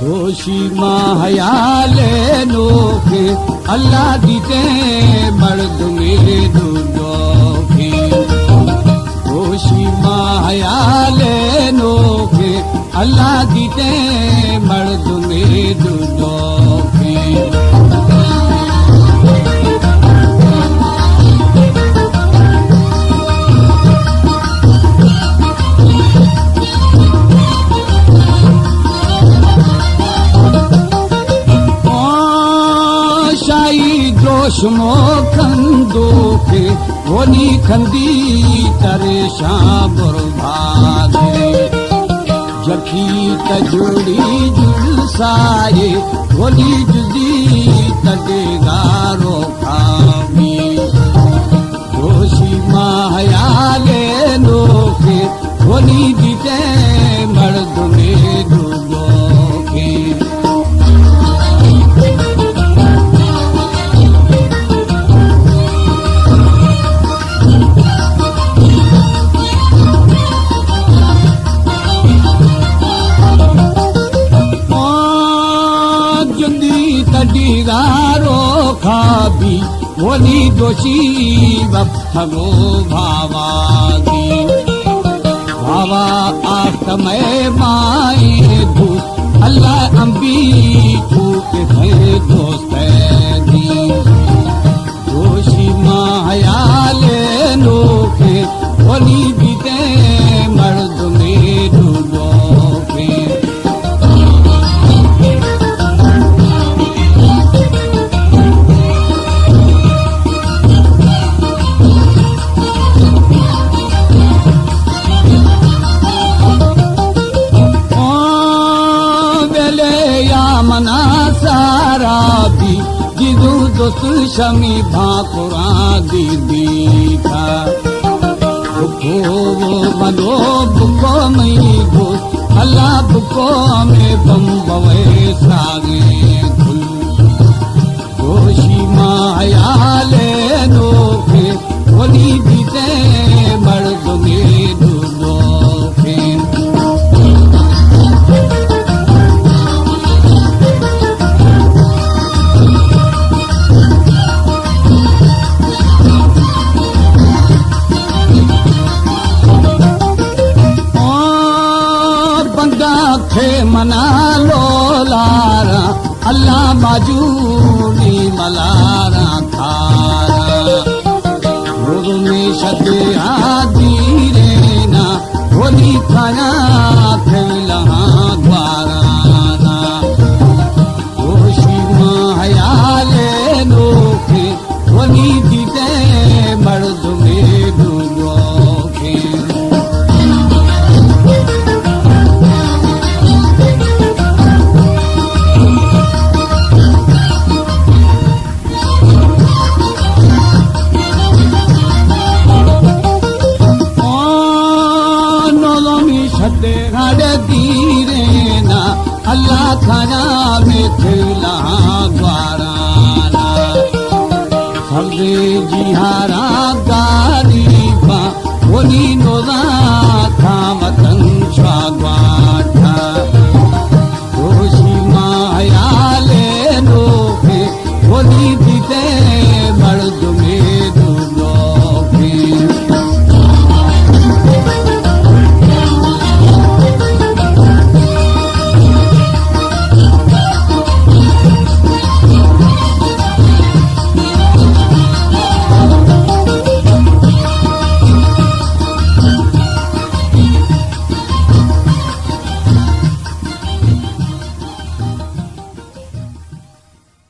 होशी माहयाले नोखे अल्लाह दीते मर्द मेरे दुदोखे होशी माहयाले नोखे अल्लाह दीते मर्द मेरे दुदोखे जोशमो खंदो के होनी खंदी तरे शाम भागे जखी तजुड़ी जुड़ साए होनी जुदी तडेगारो खामी जोशी माहयाले नोके होनी दीते मर्द में डूबो के तडीगारो खाबी होनी दोषी वक्तगो भावागी भावा आत्मय माए दू अल्लाह अंबी छूके थे दोस्त दी दोषी माहयाले नोखे होनी बीते मर्द में डूबो के मना सारा भी जिदू दोस्त शमी भाकुरा दीदी था बुको वो मनो बुको मई गो अल्लाह बुको में बम बवे सागे धुल दोषी माहयाले नोखे होनी बीते मर्द में डूबोखे मना लो लारा अल्लाह माजूनी मलारा थारा रोग में शदे आदि रेना होली खाना फैलहा द्वाराना होशी माहयाले नोखे होली दीते मर्द में डूबोखे अल्लाह खाना में थिला द्वाराना सबसे जिहारा गारीबा होनी नोदा था